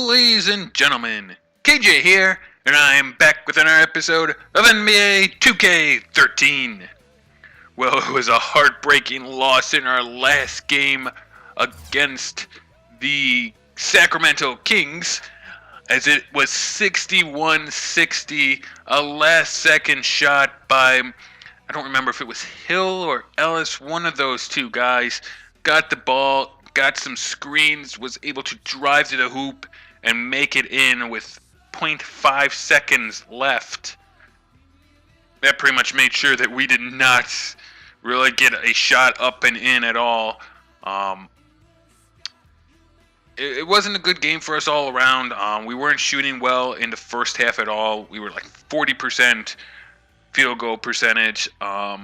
ladies and gentlemen, KJ here, and I am back with another episode of NBA 2K13. Well, it was a heartbreaking loss in our last game against the Sacramento Kings, as it was 61-60, a last-second shot by, I don't remember if it was Hill or Ellis, one of those two guys, got the ball, got some screens, was able to drive to the hoop and make it in with 0.5 seconds left. That pretty much made sure that we did not really get a shot up and in at all. It wasn't a good game for us all around. We weren't shooting well in the first half at all. We were like 40% field goal percentage. A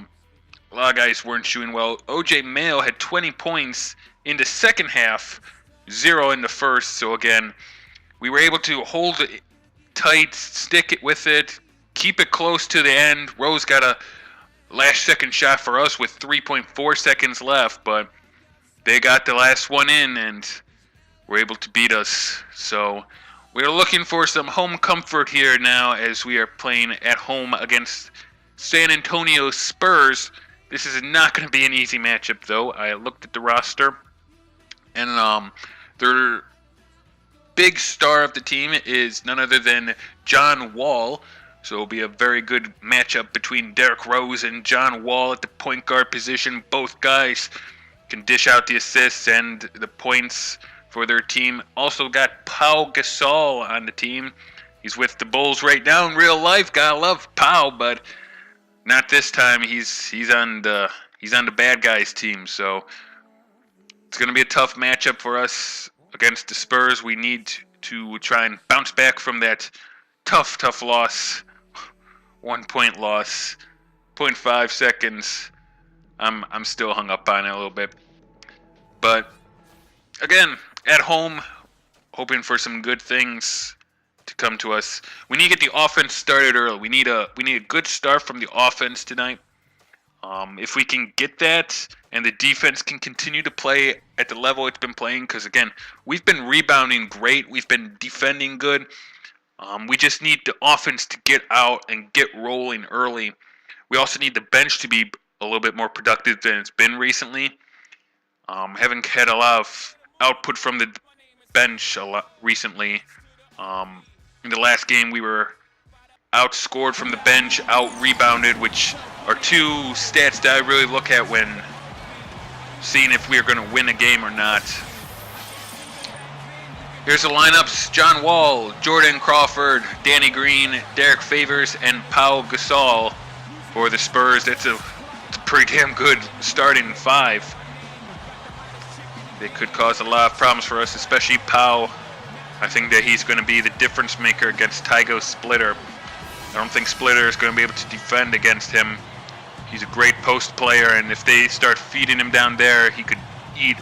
lot of guys weren't shooting well. OJ Mayo had 20 points in the second half, 0 in the first. So again, we were able to hold it tight, stick it with it, keep it close to the end. Rose got a last second shot for us with 3.4 seconds left, but they got the last one in and were able to beat us. So we're looking for some home comfort here now as we are playing at home against San Antonio Spurs. This is not going to be an easy matchup, though. I looked at the roster, and their big star of the team is none other than John Wall. So it'll be a very good matchup between Derrick Rose and John Wall at the point guard position. Both guys can dish out the assists and the points for their team. Also got Pau Gasol on the team. He's with the Bulls right now in real life. Gotta love Pau, but not this time. He's on the bad guys team. So it's gonna be a tough matchup for us against the Spurs. We need to try and bounce back from that tough loss. 1 point loss, 0.5 seconds. I'm still hung up on it a little bit. But again, at home, hoping for some good things to come to us. We need to get the offense started early. We need a good start from the offense tonight. If we can get that, and the defense can continue to play at the level it's been playing, because again, we've been rebounding great, we've been defending good. We just need the offense to get out and get rolling early. We also need the bench to be a little bit more productive than it's been recently. Haven't had a lot of output from the bench a lot recently. In the last game, we were outscored from the bench, out-rebounded, which are two stats that I really look at when seeing if we are going to win a game or not. Here's the lineups: John Wall, Jordan Crawford, Danny Green, Derek Favors, and Pau Gasol for the Spurs. It's a pretty damn good starting five. They could cause a lot of problems for us, especially Pau. I think that he's going to be the difference maker against Tygo Splitter. I don't think Splitter is going to be able to defend against him. He's a great post player, and if they start feeding him down there, he could eat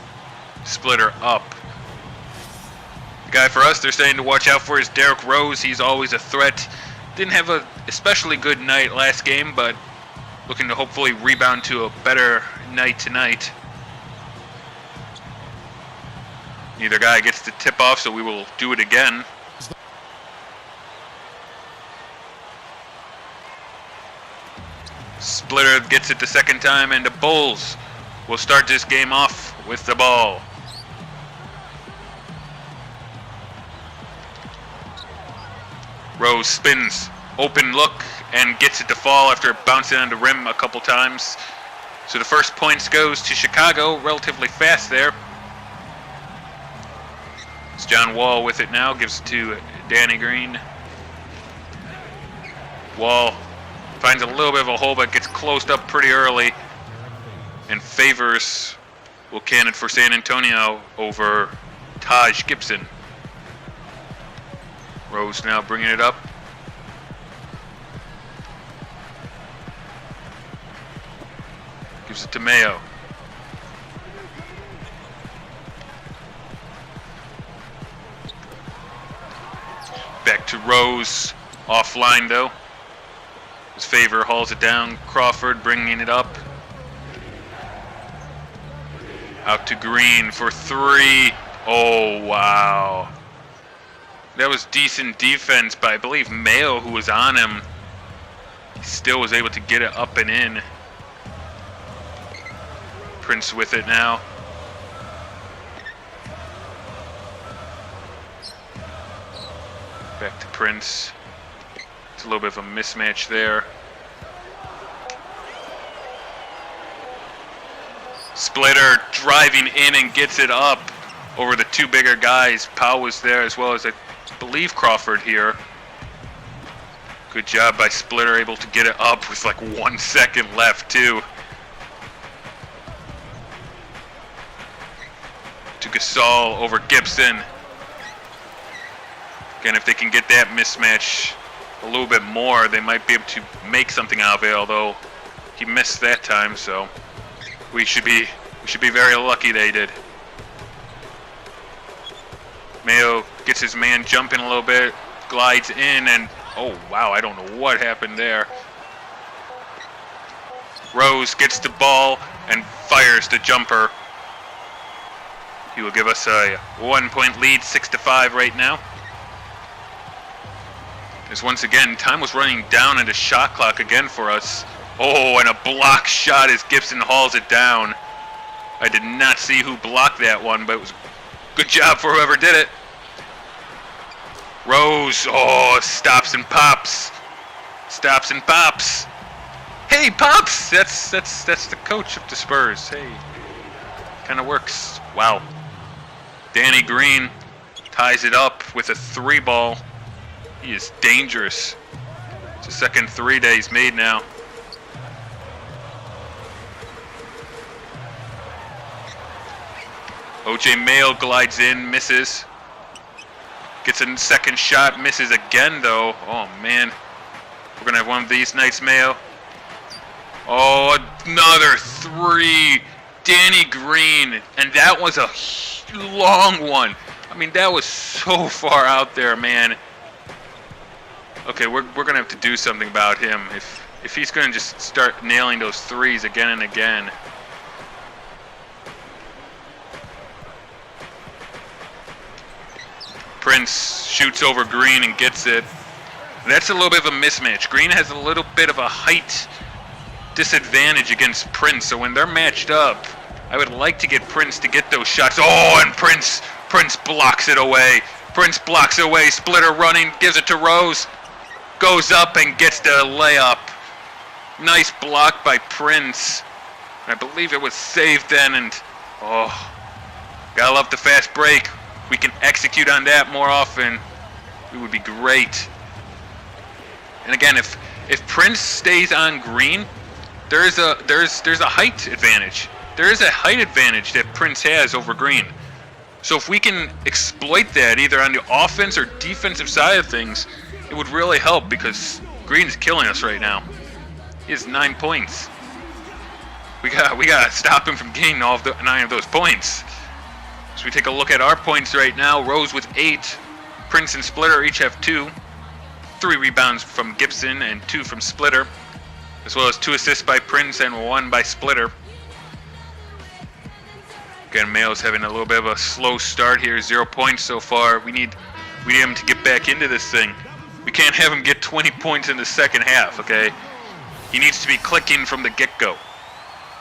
Splitter up. The guy for us they're saying to watch out for is Derrick Rose. He's always a threat. Didn't have an especially good night last game, but looking to hopefully rebound to a better night tonight. Neither guy gets the tip off, so we will do it again. Splitter gets it the second time, and the Bulls will start this game off with the ball. Rose spins, open look, and gets it to fall after bouncing on the rim a couple times. So the first points goes to Chicago, relatively fast there. It's John Wall with it now, gives it to Danny Green. Wall finds a little bit of a hole, but gets closed up pretty early. And Favors will can it for San Antonio over Taj Gibson. Rose now bringing it up. Gives it to Mayo. Back to Rose. Offline though. His Favor hauls it down. Crawford bringing it up. Out to Green for three. Oh, wow. That was decent defense by, I believe, Mayo, who was on him. He still was able to get it up and in. Prince with it now. Back to Prince. It's a little bit of a mismatch there. Splitter driving in and gets it up over the two bigger guys. Powell was there as well as I believe Crawford here. Good job by Splitter, able to get it up with like 1 second left too. To Gasol over Gibson. Again, if they can get that mismatch a little bit more, they might be able to make something out of it, although he missed that time, so we should be very lucky they did. Mayo gets his man jumping a little bit, glides in, and oh wow, I don't know what happened there. Rose gets the ball and fires the jumper. He will give us a 1 point lead, 6-5 right now. As once again, time was running down at the shot clock again for us. Oh, and a block shot as Gibson hauls it down. I did not see who blocked that one, but it was a good job for whoever did it. Rose, oh, stops and pops. Stops and pops. Hey, Pops! That's the coach of the Spurs. Hey, kind of works. Wow. Danny Green ties it up with a 3-ball. He is dangerous. It's the second 3 that he's made now. O.J. Mayo glides in, misses. Gets a second shot, misses again though. Oh man. We're gonna have one of these nights, Mayo. Oh, another 3. Danny Green. And that was a long one. I mean, that was so far out there, man. Okay, we're gonna have to do something about him. If he's gonna just start nailing those 3s again and again. Prince shoots over Green and gets it. That's a little bit of a mismatch. Green has a little bit of a height disadvantage against Prince, so when they're matched up, I would like to get Prince to get those shots. Oh, and Prince blocks it away. Prince blocks it away. Splitter running, gives it to Rose. Goes up and gets the layup. Nice block by Prince. I believe it was saved then, and oh, gotta love the fast break. We can execute on that more often. It would be great. And again, if Prince stays on Green, there's a height advantage. There is a height advantage that Prince has over Green. So if we can exploit that either on the offense or defensive side of things, it would really help because Green is killing us right now. He has 9 points. We gotta stop him from gaining all of the 9 of those points. So we take a look at our points right now. Rose with 8. Prince and Splitter each have 2. 3 rebounds from Gibson and 2 from Splitter, as well as 2 assists by Prince and 1 by Splitter. Again, Mayo's having a little bit of a slow start here. 0 points so far. We need him to get back into this thing. We can't have him get 20 points in the second half, okay? He needs to be clicking from the get-go.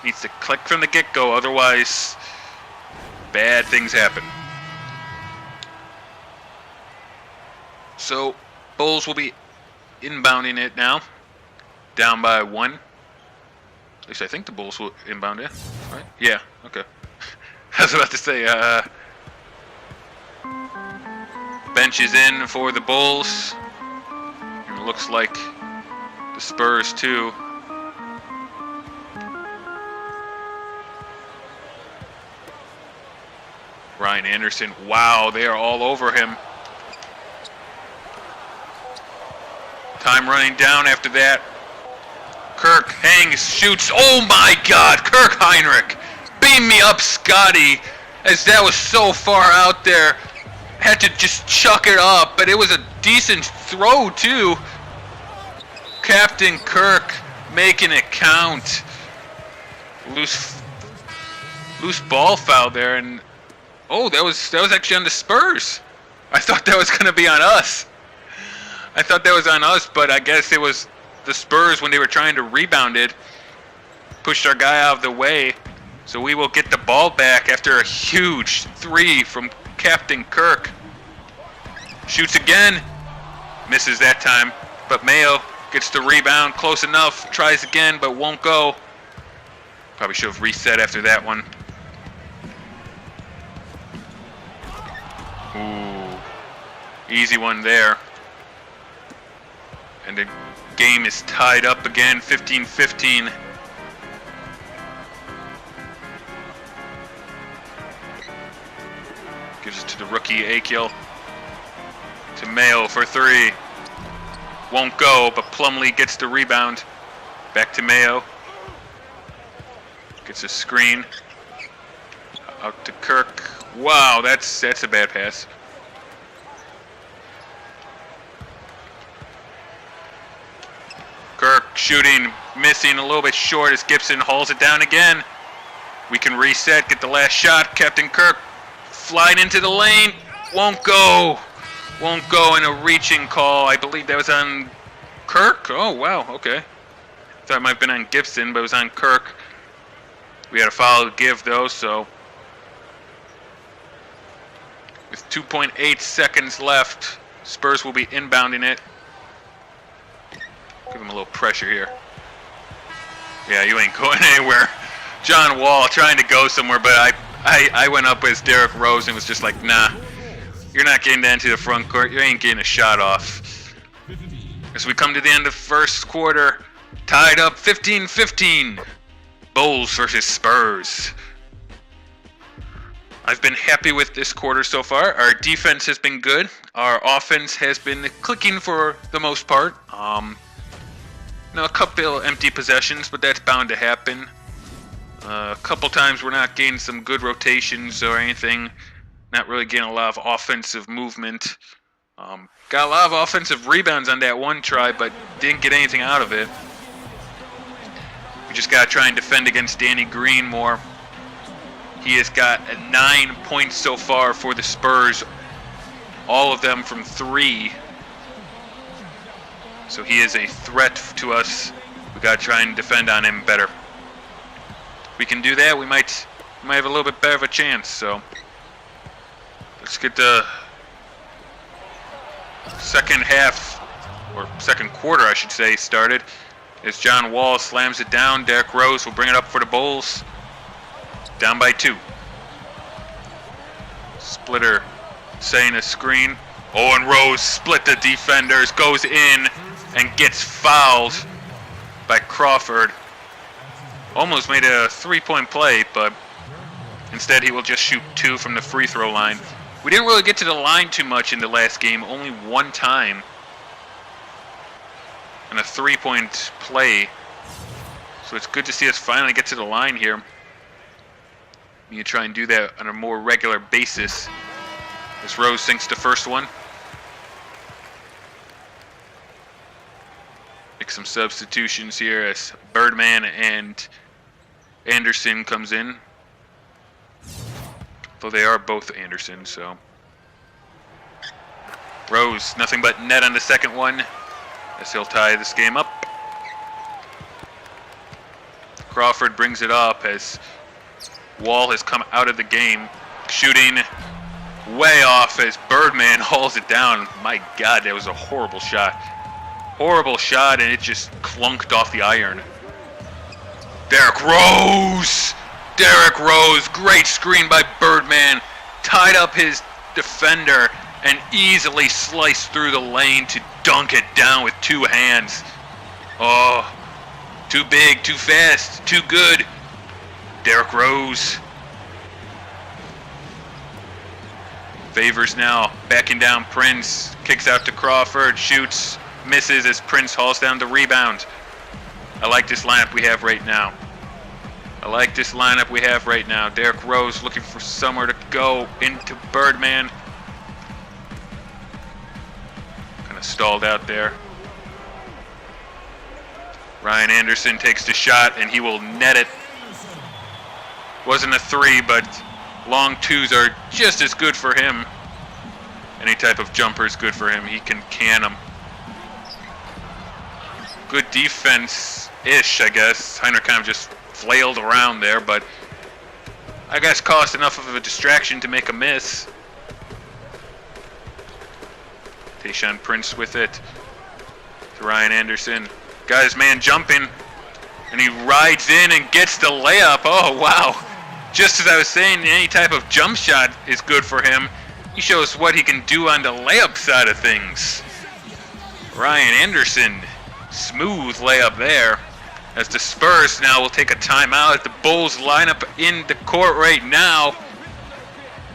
He needs to click from the get-go, otherwise bad things happen. So, Bulls will be inbounding it now. Down by 1. At least I think the Bulls will inbound it, right? Yeah, okay. I was about to say, bench is in for the Bulls. And it looks like the Spurs too. Ryan Anderson, wow, they are all over him. Time running down after that. Kirk hangs, shoots. Oh my God, Kirk Heinrich. Beam me up, Scotty, as that was so far out there. Had to just chuck it up, but it was a decent throw too. Captain Kirk making it count. Loose ball foul there, and oh, that was actually on the Spurs. I thought that was going to be on us. I thought that was on us, but I guess it was the Spurs when they were trying to rebound it. Pushed our guy out of the way. So we will get the ball back after a huge three from Captain Kirk. Shoots again. Misses that time. But Mayo gets the rebound close enough. Tries again, but won't go. Probably should have reset after that one. Ooh. Easy one there. And the game is tied up again, 15-15. Gives it to the rookie Akil. To Mayo for three. Won't go, but Plumlee gets the rebound. Back to Mayo. Gets a screen. Out to Kirk. Wow, that's a bad pass. Kirk shooting, missing a little bit short as Gibson hauls it down again. We can reset, get the last shot. Captain Kirk flying into the lane. Won't go. Won't go in a reaching call. I believe that was on Kirk. Oh, wow, okay. Thought it might have been on Gibson, but it was on Kirk. We had a foul to give, though, so. With 2.8 seconds left, Spurs will be inbounding it. Give him a little pressure here. Yeah, you ain't going anywhere. John Wall trying to go somewhere, but I went up as Derrick Rose and was just like, nah, you're not getting down to the front court. You ain't getting a shot off. As we come to the end of first quarter, tied up 15-15. Bulls versus Spurs. I've been happy with this quarter so far. Our defense has been good. Our offense has been clicking for the most part. A couple empty possessions, but that's bound to happen. A couple times we're not getting some good rotations or anything. Not really getting a lot of offensive movement. Got a lot of offensive rebounds on that one try, but didn't get anything out of it. We just got to try and defend against Danny Green more. He has got 9 points so far for the Spurs. All of them from 3. So he is a threat to us. We got to try and defend on him better. If we can do that, we might have a little bit better of a chance. So let's get the second half, or second quarter, I should say, started. As John Wall slams it down, Derrick Rose will bring it up for the Bulls. Down by 2. Splitter setting a screen. Oh, and Rose split the defenders, goes in, and gets fouled by Crawford. Almost made a 3-point play, but instead he will just shoot 2 from the free throw line. We didn't really get to the line too much in the last game, only one time. And a 3-point play. So it's good to see us finally get to the line here. We can try and do that on a more regular basis. As Rose sinks the first one. Make some substitutions here as Birdman and Anderson comes in. Though they are both Anderson, so. Rose, nothing but net on the second one. As he'll tie this game up. Crawford brings it up as Wall has come out of the game. Shooting way off as Birdman hauls it down. My God, that was a horrible shot. Horrible shot, and it just clunked off the iron. Derrick Rose! Derrick Rose, great screen by Birdman. Tied up his defender and easily sliced through the lane to dunk it down with 2 hands. Oh, too big, too fast, too good. Derrick Rose. Favors now, backing down Prince. Kicks out to Crawford, shoots, misses as Prince hauls down the rebound. I like this lineup we have right now. Derrick Rose looking for somewhere to go into Birdman. Kind of stalled out there. Ryan Anderson takes the shot and he will net it. Wasn't a 3, but long 2s are just as good for him. Any type of jumper is good for him. He can them. Good defense-ish, I guess. Heinrich kind of just flailed around there, but I guess caused enough of a distraction to make a miss. Tayshaun Prince with it to Ryan Anderson. Got his man jumping, and he rides in and gets the layup. Oh, wow. Just as I was saying, any type of jump shot is good for him. He shows what he can do on the layup side of things. Ryan Anderson, smooth layup there. As the Spurs now will take a timeout. The Bulls line up in the court right now.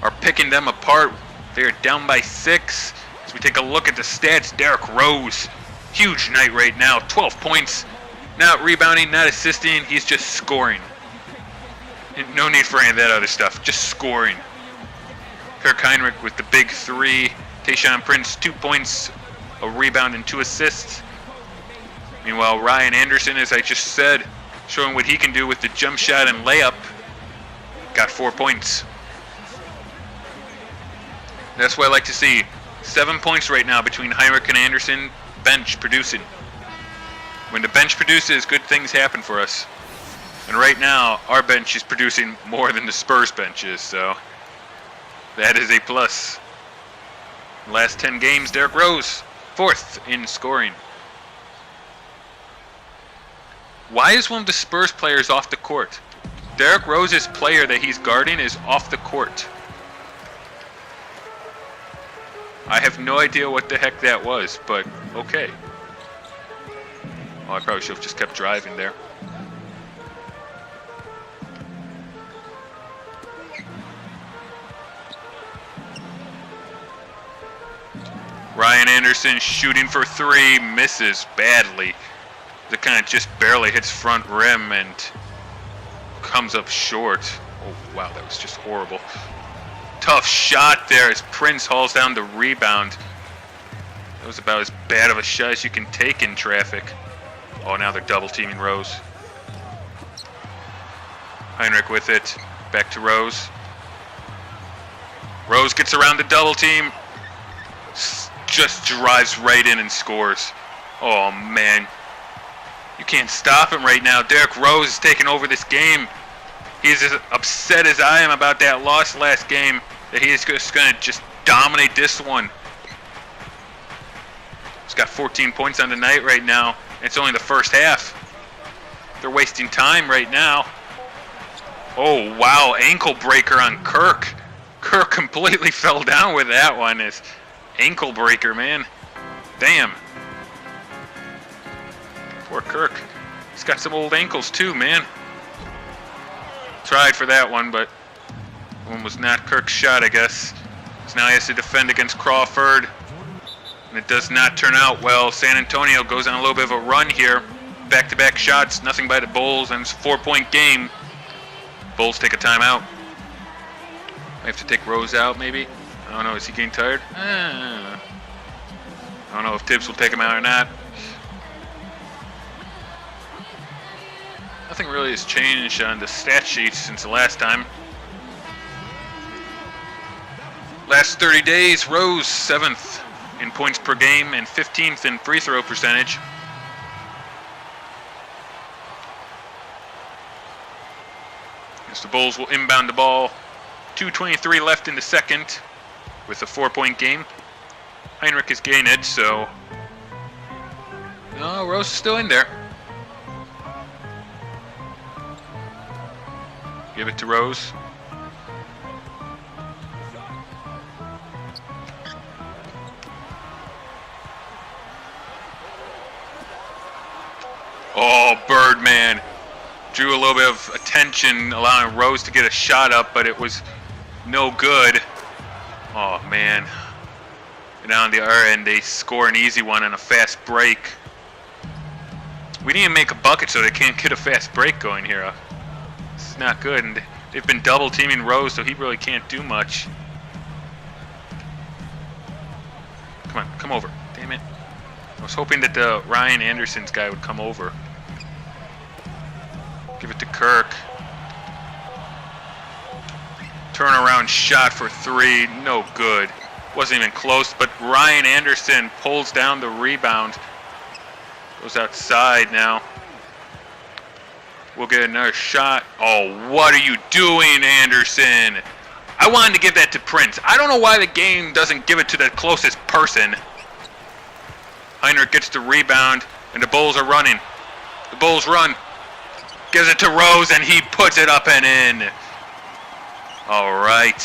Are picking them apart. They are down by 6. As we take a look at the stats, Derrick Rose, huge night right now. 12 points. Not rebounding, not assisting. He's just scoring. No need for any of that other stuff. Just scoring. Kirk Heinrich with the big 3. Tayshaun Prince, 2 points, a rebound, and 2 assists. Meanwhile, Ryan Anderson, as I just said, showing what he can do with the jump shot and layup, got 4 points. That's what I like to see. 7 points right now between Heinrich and Anderson. Bench producing. When the bench produces, good things happen for us. And right now, our bench is producing more than the Spurs bench is, so that is a plus. Last 10 games, Derrick Rose, 4th in scoring. Why is one of the Spurs players off the court? Derrick Rose's player that he's guarding is off the court. I have no idea what the heck that was, but okay. Oh, I probably should have just kept driving there. Ryan Anderson shooting for 3, misses badly. It kind of just barely hits front rim and comes up short. Oh, wow, that was just horrible. Tough shot there as Prince hauls down the rebound. That was about as bad of a shot as you can take in traffic. Oh, now they're double teaming Rose. Heinrich with it. Back to Rose. Rose gets around the double team. Just drives right in and scores. Oh, man. You can't stop him right now. Derrick Rose is taking over this game. He's as upset as I am about that loss last game that he is just going to just dominate this one. He's got 14 points on the night right now. It's only the first half. They're wasting time right now. Oh, wow. Ankle breaker on Kirk. Kirk completely fell down with that one. It's ankle breaker, man. Damn. Poor Kirk. He's got some old ankles too, man. Tried for that one, but one was not Kirk's shot, I guess. So now he has to defend against Crawford. And it does not turn out well. San Antonio goes on a little bit of a run here. Back-to-back shots, nothing by the Bulls, and it's a 4-point game. Bulls take a timeout. I have to take Rose out, maybe. I don't know, is he getting tired? I don't know if Tibbs will take him out or not. Nothing really has changed on the stat sheets since the last time. Last 30 days, Rose 7th in points per game and 15th in free throw percentage. As the Bulls will inbound the ball. 2:23 left in the second with a 4-point game. Heinrich is getting it, so no, Rose is still in there. Give it to Rose. Oh, Birdman. Drew a little bit of attention, allowing Rose to get a shot up, but it was no good. Oh, man. And on the other end, they score an easy one on a fast break. We need to make a bucket so they can't get a fast break going here. It's not good, and they've been double teaming Rose, so he really can't do much. Come on, come over. Damn it. I was hoping that the Ryan Anderson's guy would come over. Give it to Kirk. Turnaround shot for 3, no good. Wasn't even close, but Ryan Anderson pulls down the rebound. Goes outside now. We'll get another shot. Oh, what are you doing, Anderson? I wanted to give that to Prince. I don't know why the game doesn't give it to the closest person. Heinrich gets the rebound, and the Bulls are running. The Bulls run. Gives it to Rose, and he puts it up and in. All right.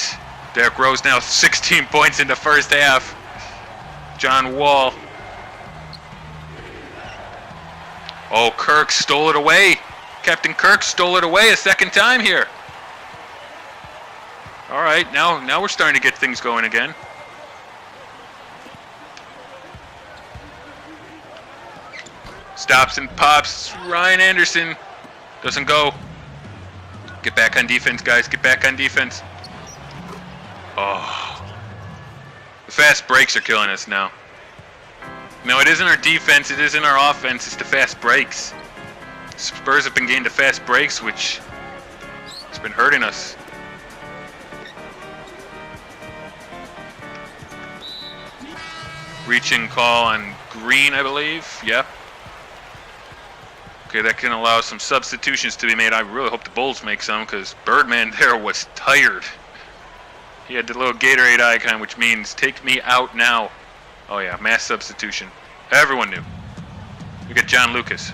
Derrick Rose now 16 points in the first half. John Wall. Oh, Kirk stole it away. Captain Kirk stole it away a second time here. All right, now we're starting to get things going again. Stops and pops. Ryan Anderson doesn't go. Get back on defense, guys. Get back on defense. Oh. The fast breaks are killing us now. No, it isn't our defense. It isn't our offense. It's the fast breaks. Spurs have been getting the fast breaks, which has been hurting us. Reaching call on Green, I believe. Yep. Okay, that can allow some substitutions to be made. I really hope the Bulls make some, because Birdman there was tired. He had the little Gatorade icon, which means take me out now. Oh yeah, mass substitution. Everyone knew. We got John Lucas.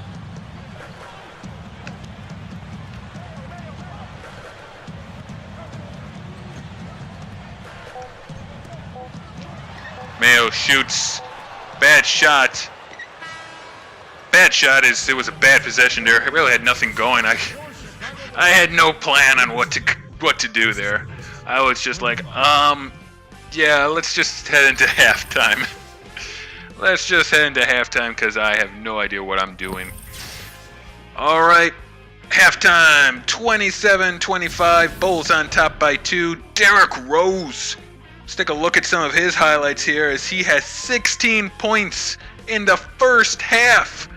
Mayo shoots. Bad shot. Bad shot is, it was a bad possession there. I really had nothing going. I had no plan on what to do there. I was just like, yeah, let's just head into halftime. Let's just head into halftime because I have no idea what I'm doing. All right, halftime, 27-25, Bulls on top by 2. Derrick Rose. Let's take a look at some of his highlights here as he has 16 points in the first half.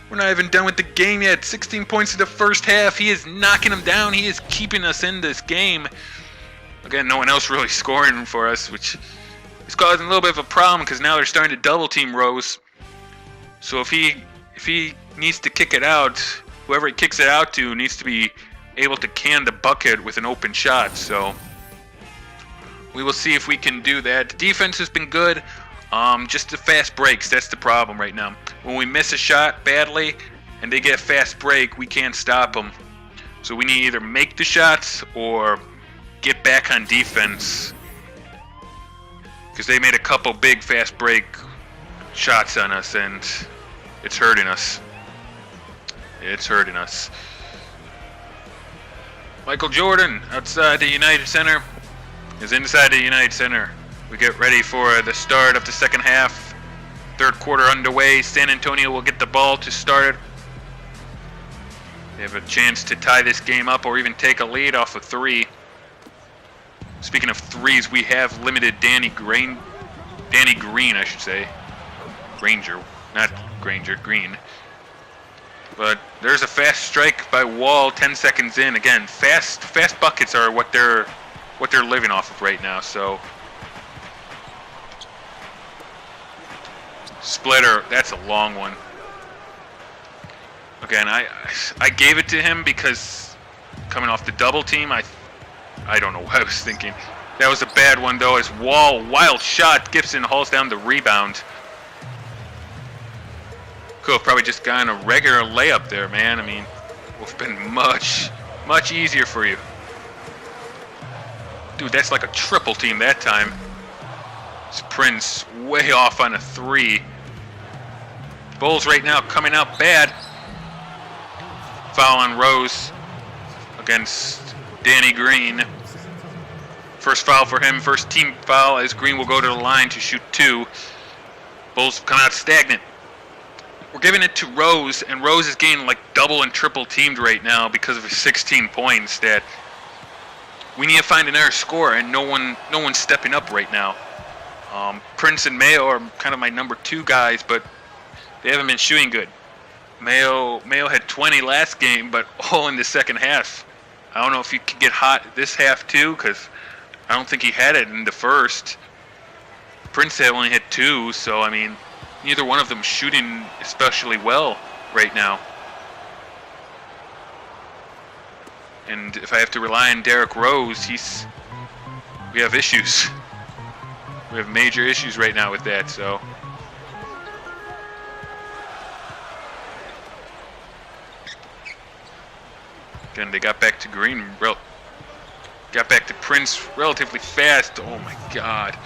We're not even done with the game yet. 16 points in the first half. He is knocking them down. He is keeping us in this game. Again, no one else really scoring for us, which is causing a little bit of a problem because now they're starting to double team Rose. So if he needs to kick it out, whoever he kicks it out to needs to be able to can the bucket with an open shot. So we will see if we can do that. The defense has been good. Just the fast breaks, that's the problem right now. When we miss a shot badly and they get a fast break, we can't stop them. So we need to either make the shots or get back on defense. Because they made a couple big fast break shots on us and it's hurting us. It's hurting us. Michael Jordan outside the United Center is inside the United Center. We get ready for the start of the second half. Third quarter underway. San Antonio will get the ball to start it. They have a chance to tie this game up or even take a lead off of 3. Speaking of threes, we have limited Danny Green, I should say. Granger, not Granger, Green. But there's a fast strike by Wall 10 seconds in. Again, fast buckets are what they're living off of right now, so splitter, that's a long one. Again, I gave it to him because coming off the double team, I don't know what I was thinking. That was a bad one though, as Wall, wild shot, Gibson hauls down the rebound. Could have probably just gotten a regular layup there, man. I mean, it would have been much easier for you. Dude, that's like a triple team that time. It's Prince way off on a 3. Bulls right now coming out bad. Foul on Rose against Danny Green. First foul for him, first team foul as Green will go to the line to shoot 2. Bulls come out stagnant. We're giving it to Rose, and Rose is getting like double and triple teamed right now because of his 16 points that we need to find another scorer, and no one's stepping up right now. Prince and Mayo are kind of my number 2 guys, but they haven't been shooting good. Mayo had 20 last game, but all in the second half. I don't know if he could get hot this half too, because I don't think he had it in the first. Prince only hit 2, so I mean, neither one of them shooting especially well right now. And if I have to rely on Derrick Rose, we have issues. We have major issues right now with that, so. Again, they got back to Green, got back to Prince relatively fast. Oh my God.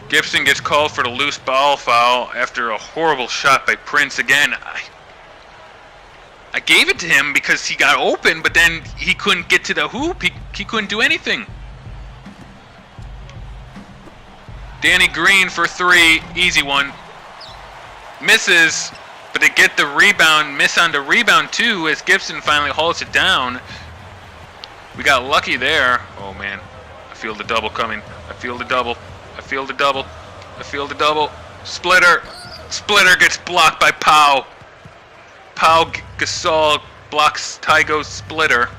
Gibson gets called for the loose ball foul after a horrible shot by Prince. Again, I gave it to him because he got open, but then he couldn't get to the hoop. He couldn't do anything. Danny Green for 3, easy one. Misses, but they get the rebound, miss on the rebound too as Gibson finally hauls it down. We got lucky there. Oh man, I feel the double coming. I feel the double. I feel the double. I feel the double. Splitter. Splitter gets blocked by Pau. Pau Gasol blocks Tygo's splitter.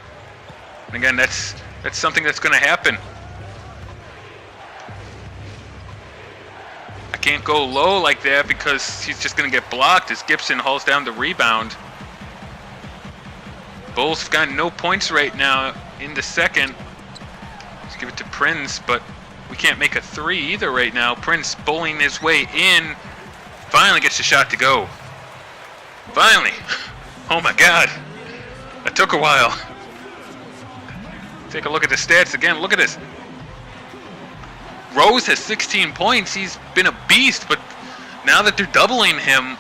And again, that's something that's going to happen. I can't go low like that because he's just going to get blocked as Gibson hauls down the rebound. Bulls have gotten no points right now in the second. Let's give it to Prince, but we can't make a 3 either right now. Prince bowling his way in. Finally gets the shot to go. Finally. Oh my God. That took a while. Take a look at the stats again. Look at this. Rose has 16 points. He's been a beast, but now that they're doubling him,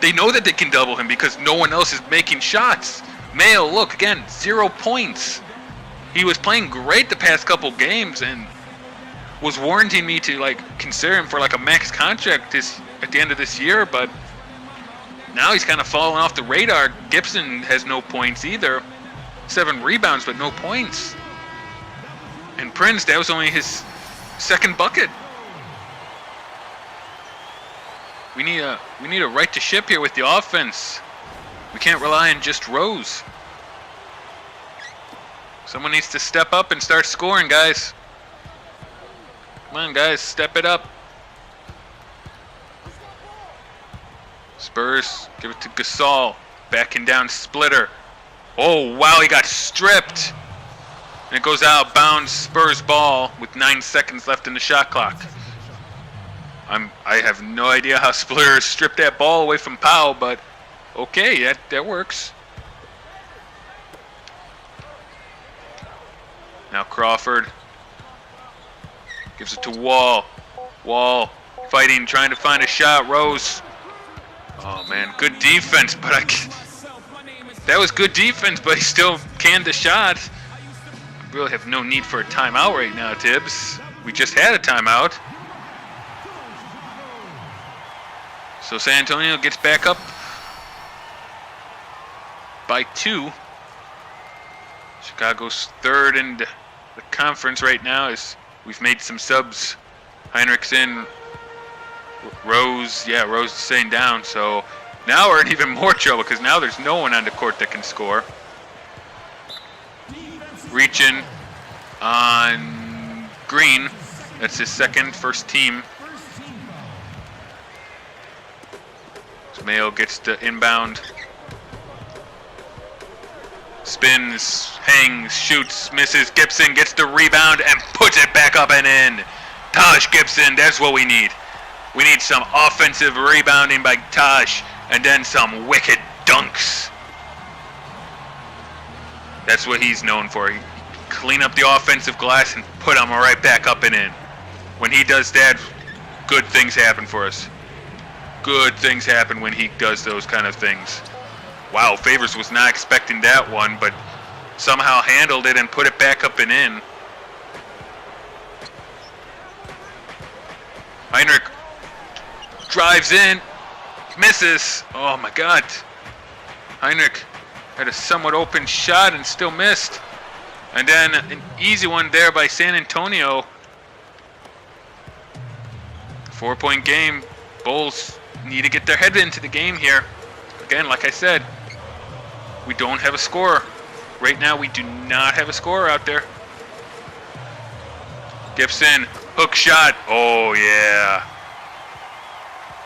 they know that they can double him because no one else is making shots. Mayo, look, again, 0 points. He was playing great the past couple games and was warranting me to consider him for a max contract at the end of this year, but now he's kind of falling off the radar. Gibson has no points either. 7 rebounds, but no points. And Prince, that was only his second bucket. We need a right to ship here with the offense. We can't rely on just Rose. Someone needs to step up and start scoring, guys. Come on, guys, step it up. Spurs, give it to Gasol. Backing down Splitter. Oh, wow, he got stripped. And it goes out, bounds Spurs ball with 9 seconds left in the shot clock. I have no idea how Splitter stripped that ball away from Powell, but okay, that works. Now Crawford gives it to Wall. Wall fighting, trying to find a shot. Rose. Oh man, good defense, but that was good defense, but he still canned the shot. We really have no need for a timeout right now, Tibbs. We just had a timeout. So San Antonio gets back up by 2. Chicago's third in the conference right now as we've made some subs. Heinrich's in. Rose, yeah, Rose is staying down. So now we're in even more trouble because now there's no one on the court that can score. Reaching on Green. That's his first team. Mayo gets the inbound. Spins, hangs, shoots, misses. Gibson gets the rebound and puts it back up and in. Taj Gibson, that's what we need. We need some offensive rebounding by Taj and then some wicked dunks. That's what he's known for. He clean up the offensive glass and put them right back up and in. When he does that, good things happen for us. Good things happen when he does those kind of things. Wow, Favors was not expecting that one, but somehow handled it and put it back up and in. Heinrich drives in, misses. Oh my God. Heinrich had a somewhat open shot and still missed. And then an easy one there by San Antonio. 4-point game. Bulls need to get their head into the game here. Again, like I said, we don't have a scorer. Right now, we do not have a scorer out there. Gibson Hook shot. Oh, yeah.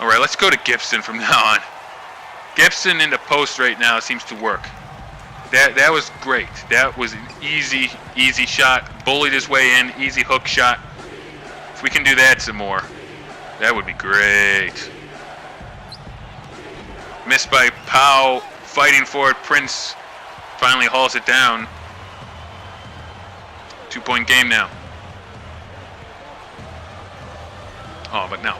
All right, let's go to Gibson from now on. Gibson in the post right now seems to work. That was great. That was an easy shot. Bullied his way in. Easy hook shot. If we can do that some more, that would be great. Missed by Powell. Fighting for it. Prince finally hauls it down. 2-point game now. Oh, but no.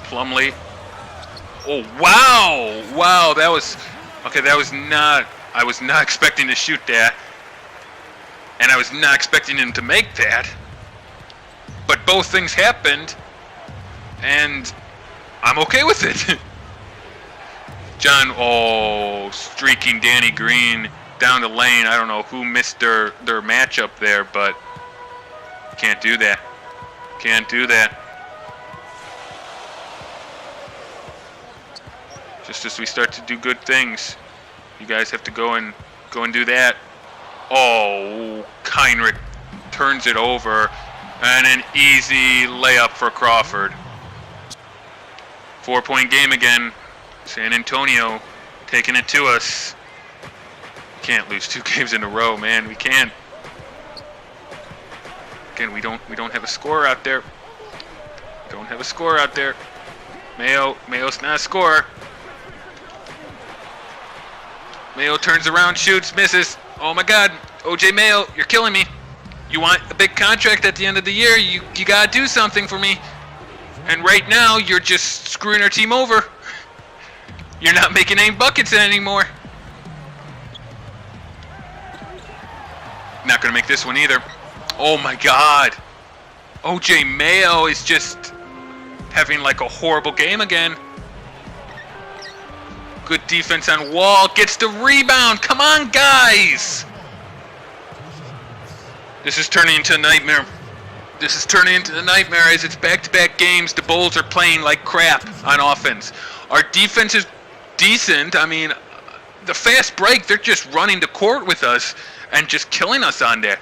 Plumlee. Oh, wow! Wow, that was... Okay, that was not... I was not expecting to shoot that. And I was not expecting him to make that. But both things happened. And I'm okay with it. John, oh, streaking Danny Green down the lane. I don't know who missed their matchup there, but can't do that. Can't do that. Just as we start to do good things, you guys have to go and do that. Oh, Heinrich turns it over, and an easy layup for Crawford. 4-point game again. San Antonio taking it to us. Can't lose 2 games in a row, man. We can't. Again, we don't have a scorer out there. Don't have a scorer out there. Mayo's not a scorer. Mayo turns around, shoots, misses. Oh my God, OJ Mayo, you're killing me. You want a big contract at the end of the year? You gotta do something for me. And right now, you're just screwing our team over. You're not making any buckets anymore. Not gonna make this one either. Oh my God. OJ Mayo is just having like a horrible game again. Good defense on Wall. Gets the rebound. Come on, guys. This is turning into a nightmare. This is turning into a nightmare as it's back-to-back games. The Bulls are playing like crap on offense. Our defense is decent. I mean, the fast break, they're just running the court with us and just killing us on there.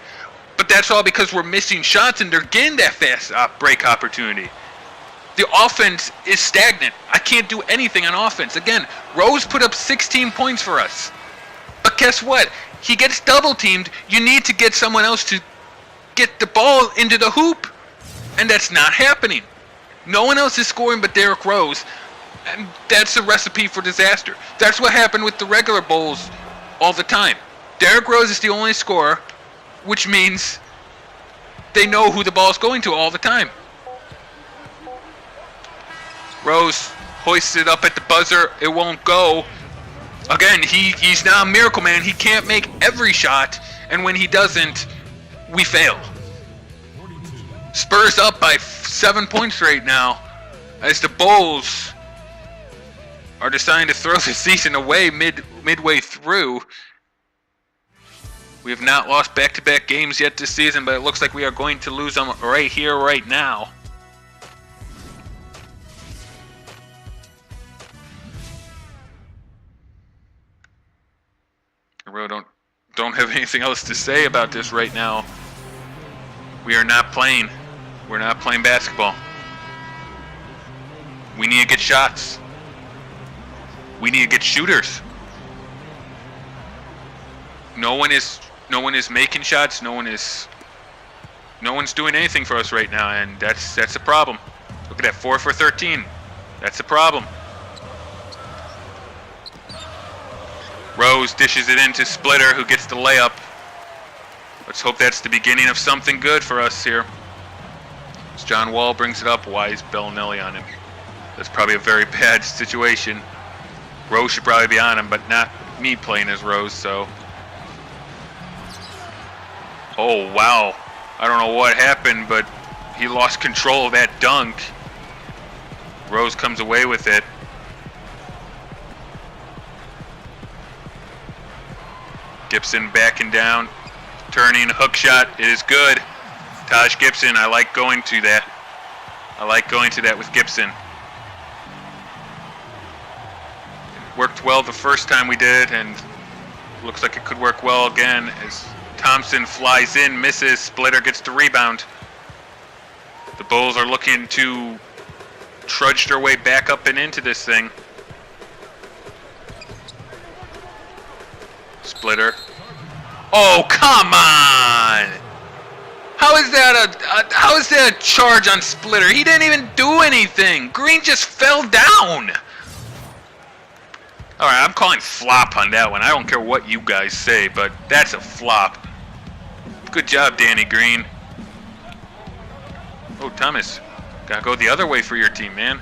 But that's all because we're missing shots and they're getting that fast break opportunity. The offense is stagnant. I can't do anything on offense. Again, Rose put up 16 points for us. But guess what? He gets double teamed. You need to get someone else to get the ball into the hoop. And that's not happening. No one else is scoring but Derrick Rose. And that's a recipe for disaster. That's what happened with the regular Bulls all the time. Derrick Rose is the only scorer, which means they know who the ball is going to all the time. Rose hoists it up at the buzzer. It won't go. Again, he's now a miracle man. He can't make every shot, and when he doesn't, we fail. Spurs up by 7 points right now as the Bulls are deciding to throw the season away midway through. We have not lost back-to-back games yet this season, but it looks like we are going to lose them right here, right now. I really don't have anything else to say about this right now. We are not playing. We're not playing basketball. We need to get shots. We need to get shooters. No one is making shots. No one's doing anything for us right now, and that's a problem. Look at that, 4 for 13. That's a problem. Rose dishes it into Splitter, who gets the layup. Let's hope that's the beginning of something good for us here. As John Wall brings it up, why is Bellinelli on him? That's probably a very bad situation. Rose should probably be on him, but not me playing as Rose, so. Oh, wow. I don't know what happened, but he lost control of that dunk. Rose comes away with it. Gibson backing down, turning, hook shot. It is good. Taj Gibson, I like going to that. I like going to that with Gibson. It worked well the first time we did, and looks like it could work well again as Thompson flies in, misses. Splitter gets the rebound. The Bulls are looking to trudge their way back up and into this thing. Splitter. Oh, come on! How is that a charge on Splitter? He didn't even do anything. Green just fell down. All right, I'm calling flop on that one. I don't care what you guys say, but that's a flop. Good job, Danny Green. Oh, Thomas, gotta go the other way for your team, man.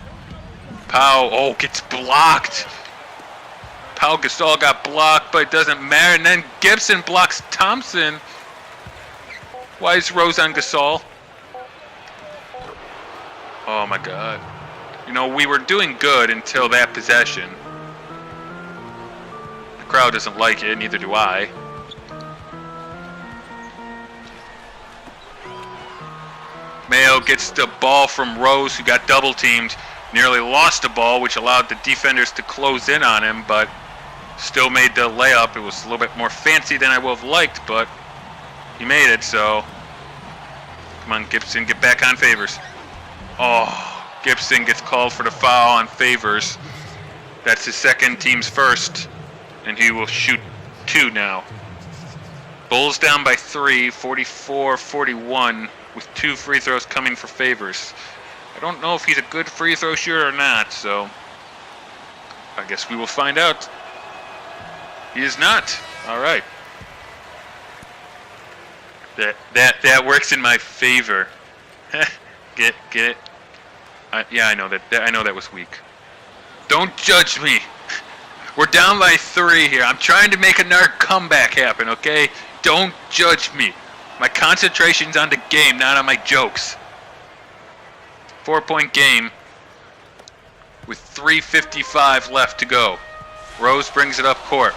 Pau, oh, gets blocked. Pau Gasol got blocked, but it doesn't matter. And then Gibson blocks Thompson. Why is Rose on Gasol? Oh my God. You know, we were doing good until that possession. The crowd doesn't like it, neither do I. Mayo gets the ball from Rose, who got double teamed. Nearly lost the ball, which allowed the defenders to close in on him, but still made the layup. It was a little bit more fancy than I would have liked, but he made it, so come on, Gibson, get back on Favors. Oh, Gibson gets called for the foul on Favors. That's his second, team's first, and he will shoot 2 now. Bulls down by 3, 44-41, with 2 free throws coming for Favors. I don't know if he's a good free throw shooter or not, so I guess we will find out. He is not. All right. That works in my favor. Get it? Yeah, I know that. I know that was weak. Don't judge me. We're down by 3 here. I'm trying to make another comeback happen. Okay? Don't judge me. My concentration's on the game, not on my jokes. 4-point game with 3:55 left to go. Rose brings it up court.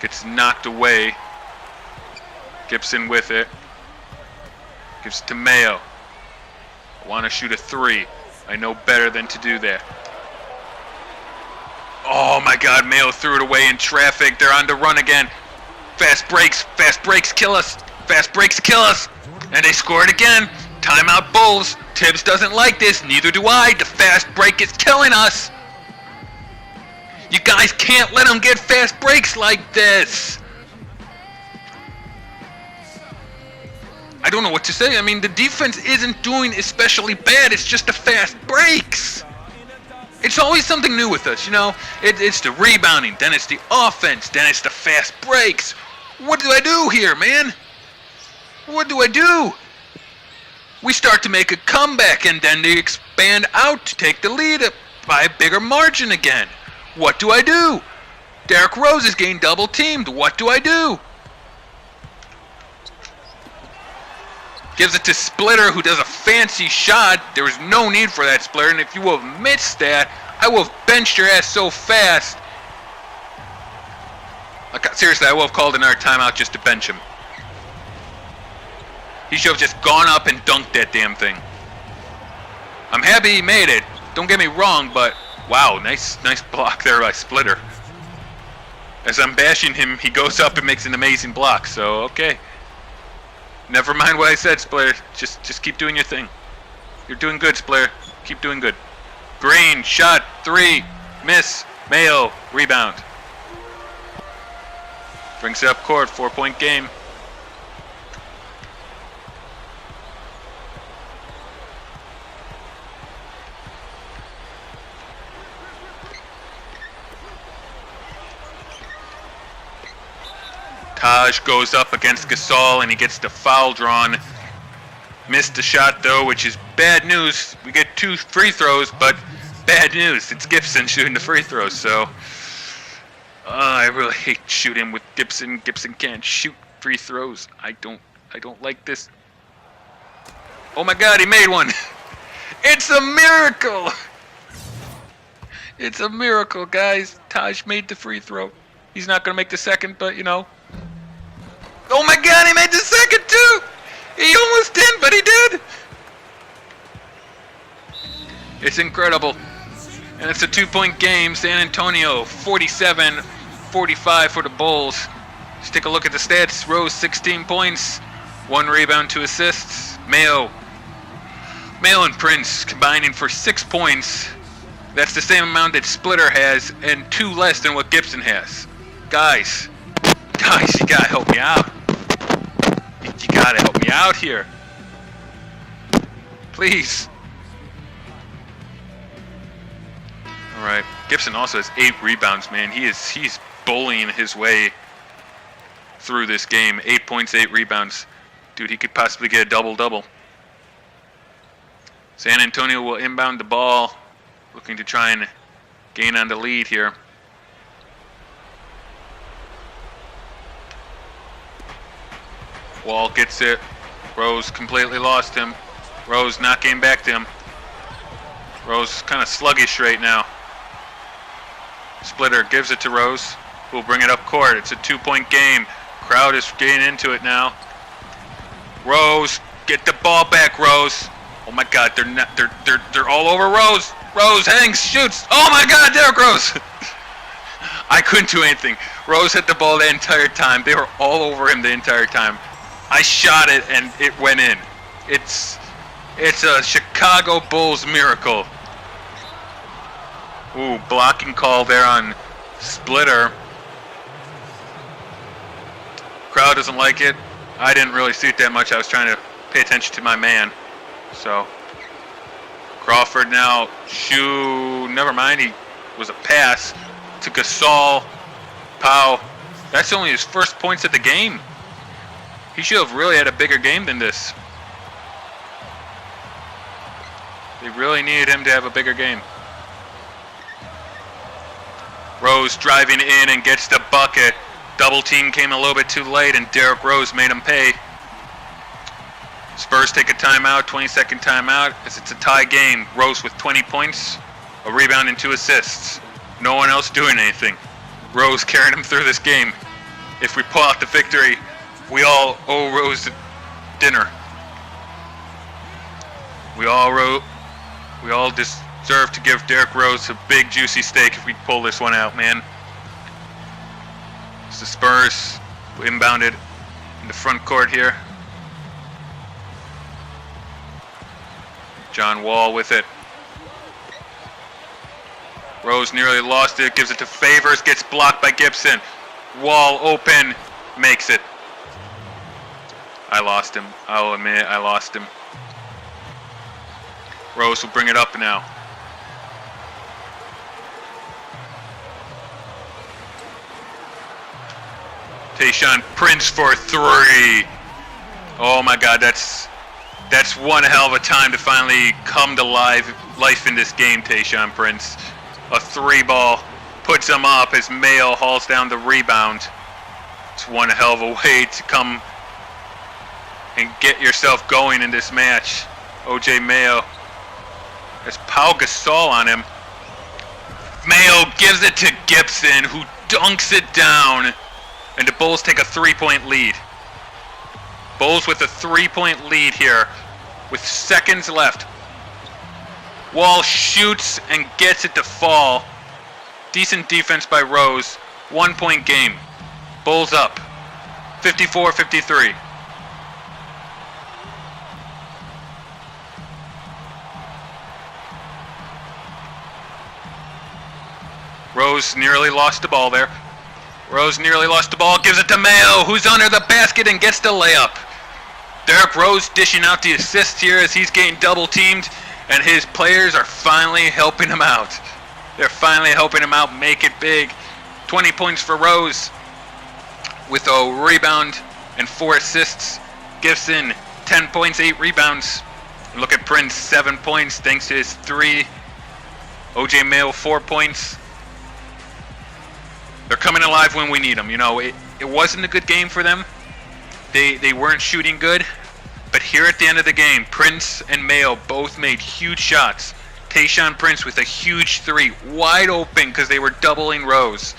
Gets knocked away. Gibson with it. Gives it to Mayo. I want to shoot a 3. I know better than to do that. Oh my God, Mayo threw it away in traffic. They're on the run again. Fast breaks kill us. Fast breaks kill us. And they scored again. Timeout Bulls. Tibbs doesn't like this, neither do I. The fast break is killing us. You guys can't let them get fast breaks like this. I don't know what to say. I mean, the defense isn't doing especially bad. It's just the fast breaks. It's always something new with us, you know. It's the rebounding, then it's the offense, then it's the fast breaks. What do I do here, man? What do I do? We start to make a comeback, and then they expand out to take the lead by a bigger margin again. What do I do? Derrick Rose is getting double teamed. What do I do? Gives it to Splitter, who does a fancy shot. There was no need for that, Splitter, and if you will have missed that, I will have benched your ass so fast. Seriously, I will have called another timeout just to bench him. He should have just gone up and dunked that damn thing. I'm happy he made it. Don't get me wrong, but wow, nice block there by Splitter. As I'm bashing him, he goes up and makes an amazing block, so okay. Never mind what I said, Splitter. Just keep doing your thing. You're doing good, Splitter. Keep doing good. Green, shot, 3, miss, Mayo, rebound. Brings it up court, 4-point game. Taj goes up against Gasol and he gets the foul drawn. Missed the shot though, which is bad news. We get 2 free throws, but bad news. It's Gibson shooting the free throws, so I really hate shooting with Gibson. Gibson can't shoot free throws. I don't like this. Oh my God, he made one. It's a miracle. It's a miracle, guys. Taj made the free throw. He's not gonna make the second, but you know. Oh my God, he made the second too! He almost didn't, but he did! It's incredible. And it's a 2-point game. San Antonio 47-45 for the Bulls. Let's take a look at the stats. Rose 16 points, 1 rebound, 2 assists. Mayo and Prince combining for 6 points. That's the same amount that Splitter has and 2 less than what Gibson has. Guys, you gotta help me out. You gotta help me out here. Please. Alright, Gibson also has 8 rebounds, man. He's bullying his way through this game. 8 points, 8 rebounds. Dude, he could possibly get a double-double. San Antonio will inbound the ball, looking to try and gain on the lead here. Wall gets it. Rose completely lost him. Rose not getting back to him. Rose kind of sluggish right now. Splitter gives it to Rose, who will bring it up court. It's a 2-point game. Crowd is getting into it now. Rose, get the ball back, Rose. Oh my God, they're all over Rose. Rose hangs, shoots. Oh my God, Derrick Rose. I couldn't do anything. Rose had the ball the entire time. They were all over him the entire time. I shot it and it went in. It's a Chicago Bulls miracle. Ooh, blocking call there on Splitter. Crowd doesn't like it. I didn't really see it that much. I was trying to pay attention to my man. So Crawford now never mind, he was a pass to Gasol. Powell. That's only his first points of the game. He should have really had a bigger game than this. They really needed him to have a bigger game. Rose driving in and gets the bucket. Double team came a little bit too late and Derrick Rose made him pay. Spurs take a timeout, 20-second timeout, as it's a tie game. Rose with 20 points, a rebound and 2 assists. No one else doing anything. Rose carrying him through this game. If we pull out the victory, we all owe Rose dinner. We all deserve to give Derrick Rose a big juicy steak if we pull this one out, man. It's the Spurs inbounded in the front court here. John Wall with it. Rose nearly lost it, gives it to Favors, gets blocked by Gibson. Wall open, makes it. I lost him. I'll admit it, I lost him. Rose will bring it up now. Tayshaun Prince for 3. Oh my God, that's one hell of a time to finally come to life in this game, Tayshaun Prince. A 3-ball puts him up as Mayo hauls down the rebound. It's one hell of a way to come and get yourself going in this match. OJ Mayo. There's Pau Gasol on him. Mayo gives it to Gibson, who dunks it down. And the Bulls take a 3-point lead. Bulls with a 3-point lead here with seconds left. Wall shoots and gets it to fall. Decent defense by Rose. 1-point game. Bulls up. 54-53. Rose nearly lost the ball there. Rose nearly lost the ball, gives it to Mayo, who's under the basket and gets the layup. Derrick Rose dishing out the assist here as he's getting double teamed, and his players are finally helping him out. They're finally helping him out, make it big. 20 points for Rose with a rebound and 4 assists. Gibson, 10 points, 8 rebounds. And look at Prince, 7 points thanks to his 3. OJ Mayo, 4 points. They're coming alive when we need them. You know, it wasn't a good game for them. They weren't shooting good. But here at the end of the game, Prince and Mayo both made huge shots. Tayshaun Prince with a huge 3, wide open because they were doubling Rose.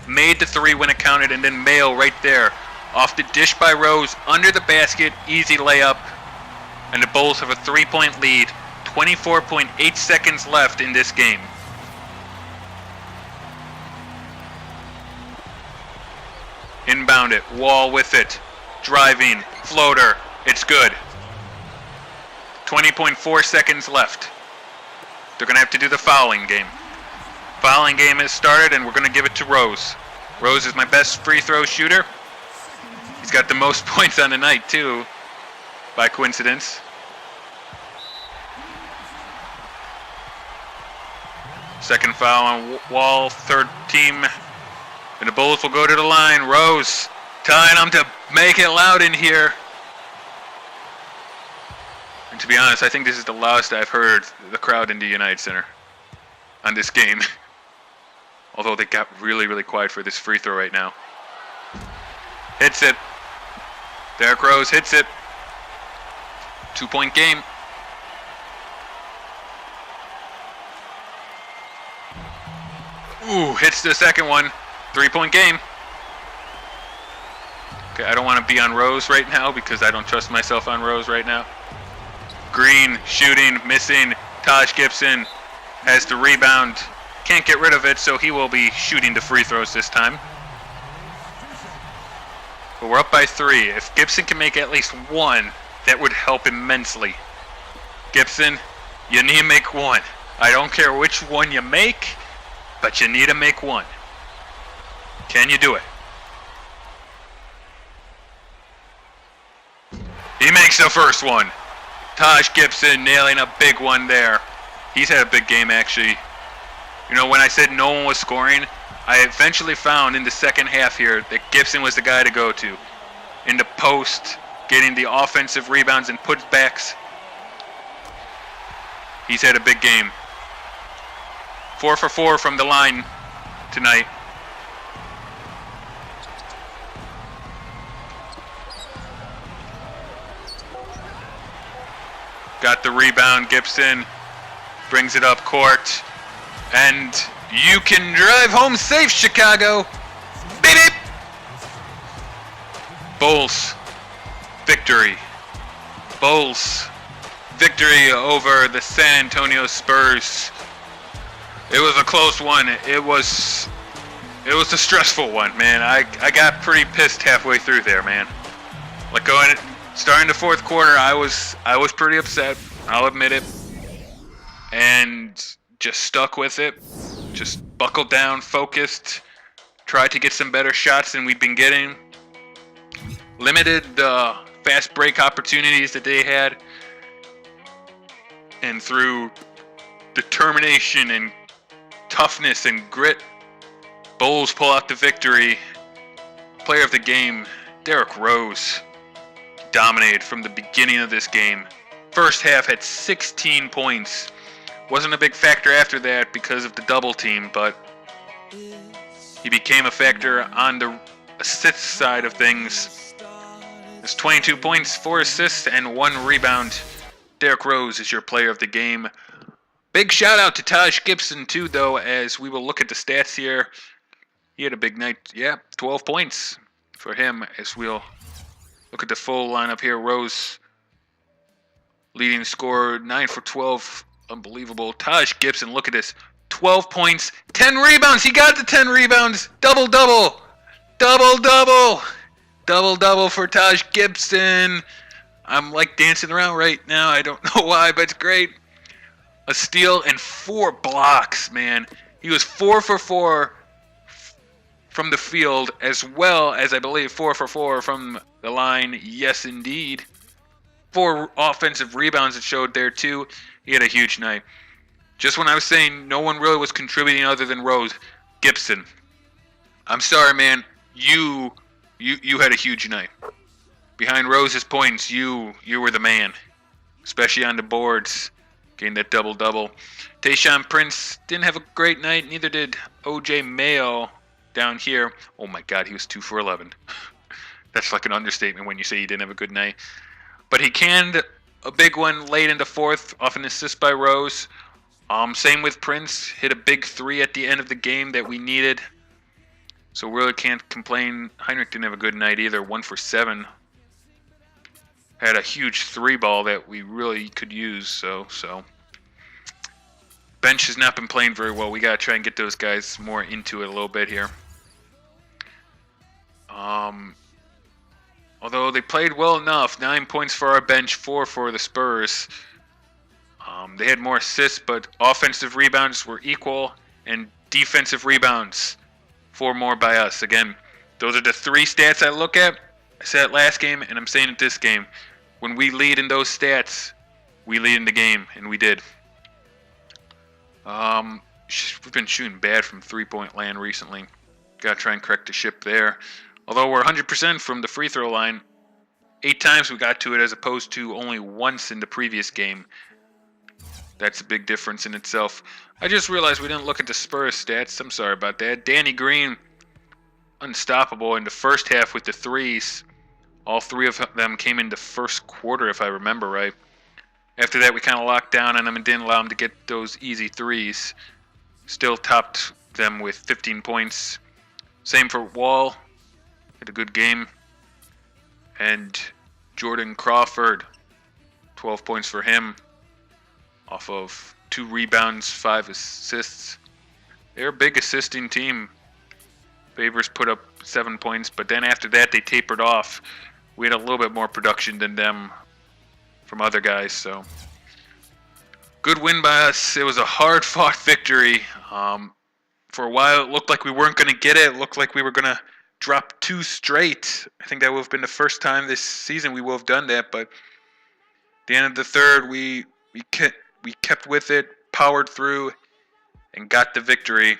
Made the 3 when it counted, and then Mayo right there. Off the dish by Rose, under the basket, easy layup. And the Bulls have a 3-point lead. 24.8 seconds left in this game. rebound it. Wall with it. Driving. Floater. It's good. 20.4 seconds left. They're going to have to do the fouling game. Fouling game has started, and we're going to give it to Rose. Rose is my best free throw shooter. He's got the most points on the night, too, by coincidence. Second foul on Wall, third team. And the Bulls will go to the line. Rose telling them to make it loud in here. And to be honest, I think this is the loudest I've heard the crowd in the United Center on this game. Although they got really, really quiet for this free throw right now. Hits it. Derrick Rose hits it. 2-point game. Ooh, hits the second one. 3-point game. Okay, I don't want to be on Rose right now because I don't trust myself on Rose right now. Green, shooting, missing. Taj Gibson has the rebound. Can't get rid of it, so he will be shooting the free throws this time. But we're up by 3. If Gibson can make at least one, that would help immensely. Gibson, you need to make one. I don't care which one you make, but you need to make one. Can you do it? He makes the first one. Taj Gibson nailing a big one there. He's had a big game, actually. You know, when I said no one was scoring, I eventually found in the second half here that Gibson was the guy to go to. In the post, getting the offensive rebounds and putbacks. He's had a big game. 4 for 4 from the line tonight. Got the rebound, Gibson brings it up court, and you can drive home safe, Chicago. Beep, beep. Bulls victory. Bulls victory over the San Antonio Spurs. It was a close one. It was a stressful one, man. I got pretty pissed halfway through there, man. Like starting the fourth quarter, I was pretty upset. I'll admit it. And just stuck with it. Just buckled down, focused, tried to get some better shots than we've been getting. Limited the fast break opportunities that they had. And through determination and toughness and grit, Bulls pull out the victory. Player of the game, Derrick Rose, dominated from the beginning of this game. First half had 16 points. Wasn't a big factor after that because of the double team, but he became a factor on the assist side of things. There's 22 points, 4 assists, and 1 rebound. Derrick Rose is your player of the game. Big shout out to Taj Gibson too, though, as we will look at the stats here. He had a big night. Yeah, 12 points for him as we'll look at the full lineup here. Rose, leading scorer, 9 for 12. Unbelievable. Taj Gibson, look at this. 12 points, 10 rebounds. He got the 10 rebounds. Double-double. Double-double. Double-double for Taj Gibson. I'm like dancing around right now. I don't know why, but it's great. A steal and 4 blocks, man. He was 4 for 4 from the field, as well as, I believe, 4 for 4 from the line. Yes, indeed. 4 offensive rebounds it showed there, too. He had a huge night. Just when I was saying no one really was contributing other than Rose, Gibson. I'm sorry, man. You had a huge night. Behind Rose's points, you were the man, especially on the boards, getting that double-double. Tayshaun Prince didn't have a great night. Neither did O.J. Mayo down here. Oh, my God, he was 2 for 11. That's like an understatement when you say he didn't have a good night. But he canned a big one late in the fourth off an assist by Rose. Same with Prince. Hit a big 3 at the end of the game that we needed. So really can't complain. Heinrich didn't have a good night either. 1 for 7. Had a huge 3-ball that we really could use. So bench has not been playing very well. We got to try and get those guys more into it a little bit here. Although they played well enough, 9 points for our bench, 4 for the Spurs. They had more assists, but offensive rebounds were equal, and defensive rebounds, 4 more by us. Again, those are the 3 stats I look at. I said it last game, and I'm saying it this game. When we lead in those stats, we lead in the game, and we did. We've been shooting bad from three-point land recently. Got to try and correct the ship there. Although we're 100% from the free throw line, 8 times we got to it as opposed to only once in the previous game. That's a big difference in itself. I just realized we didn't look at the Spurs stats. I'm sorry about that. Danny Green, unstoppable in the first half with the threes. All 3 of them came in the first quarter, if I remember right. After that, we kind of locked down on him and didn't allow him to get those easy threes. Still topped them with 15 points. Same for Wall. Had a good game. And Jordan Crawford, 12 points for him. Off of 2 rebounds, 5 assists. They're a big assisting team. Favors put up 7 points, but then after that they tapered off. We had a little bit more production than them from other guys, so good win by us. It was a hard-fought victory. For a while it looked like we weren't going to get it. It looked like we were going to drop 2 straight. I think that would have been the first time this season we would have done that, but at the end of the third we kept with it, powered through, and got the victory.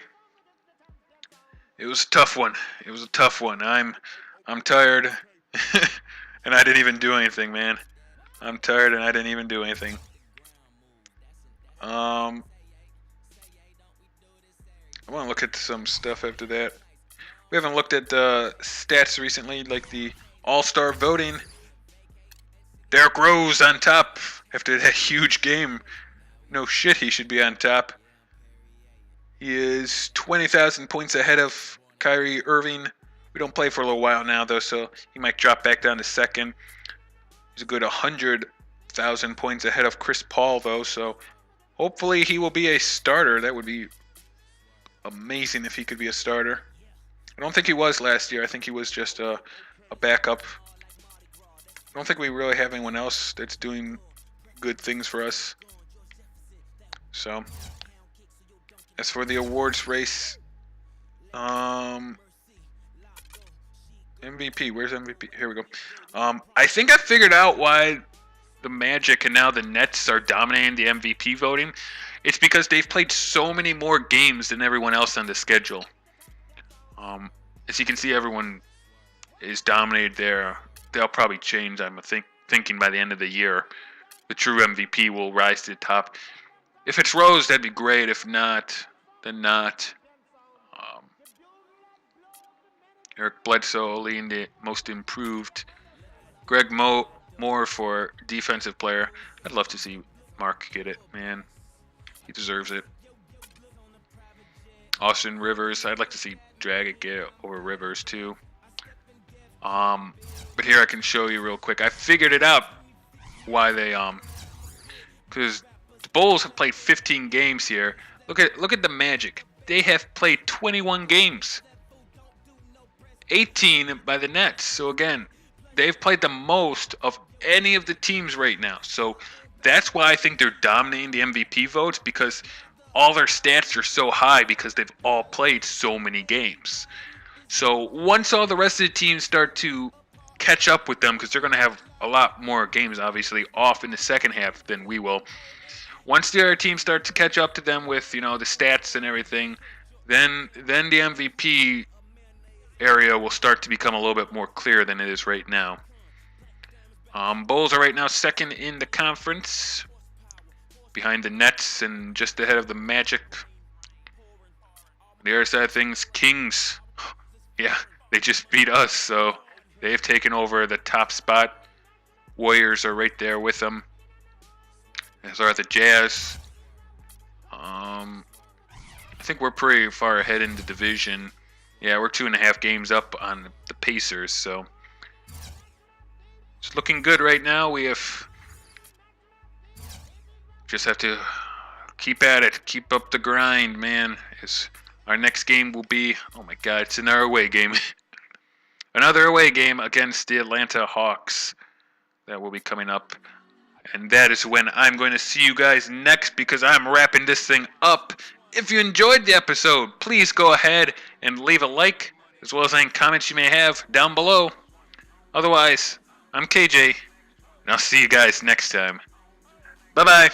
It was a tough one. I'm tired, and I didn't even do anything, man. I'm tired, and I didn't even do anything. I want to look at some stuff after that. We haven't looked at the stats recently, like the All-Star voting. Derrick Rose on top after that huge game. No shit, he should be on top. He is 20,000 points ahead of Kyrie Irving. We don't play for a little while now, though, so he might drop back down to second. He's a good 100,000 points ahead of Chris Paul, though, so hopefully he will be a starter. That would be amazing if he could be a starter. I don't think he was last year. I think he was just a backup. I don't think we really have anyone else that's doing good things for us. So, as for the awards race, MVP, where's MVP? Here we go. I think I figured out why the Magic and now the Nets are dominating the MVP voting. It's because they've played so many more games than everyone else on the schedule. As you can see, everyone is dominated there. They'll probably change, I'm thinking, by the end of the year. The true MVP will rise to the top. If it's Rose, that'd be great. If not, then not. Eric Bledsoe leading the most improved. Greg Moore for defensive player. I'd love to see Mark get it, man. He deserves it. Austin Rivers. I'd like to see Dragic get it over Rivers too. But here I can show you real quick. I figured it out why they because the Bulls have played 15 games here. Look at the Magic. They have played 21 games. 18 by the Nets. So again, they've played the most of any of the teams right now. So that's why I think they're dominating the MVP votes, because all their stats are so high because they've all played so many games. So once all the rest of the teams start to catch up with them, because they're going to have a lot more games obviously off in the second half than we will. Once the other teams start to catch up to them with, the stats and everything, then the MVP area will start to become a little bit more clear than it is right now. Bulls are right now second in the conference, behind the Nets and just ahead of the Magic. The other side of things, Kings, yeah, they just beat us, so they've taken over the top spot. Warriors are right there with them, as are the Jazz. I think we're pretty far ahead in the division. Yeah, we're 2.5 games up on the Pacers, so it's looking good right now. We just have to keep at it, keep up the grind, man. Our next game will be, oh my God, it's an away game. another away game against the Atlanta Hawks that will be coming up. And that is when I'm going to see you guys next, because I'm wrapping this thing up. If you enjoyed the episode, please go ahead and leave a like, as well as any comments you may have down below. Otherwise, I'm KJ, and I'll see you guys next time. Bye-bye.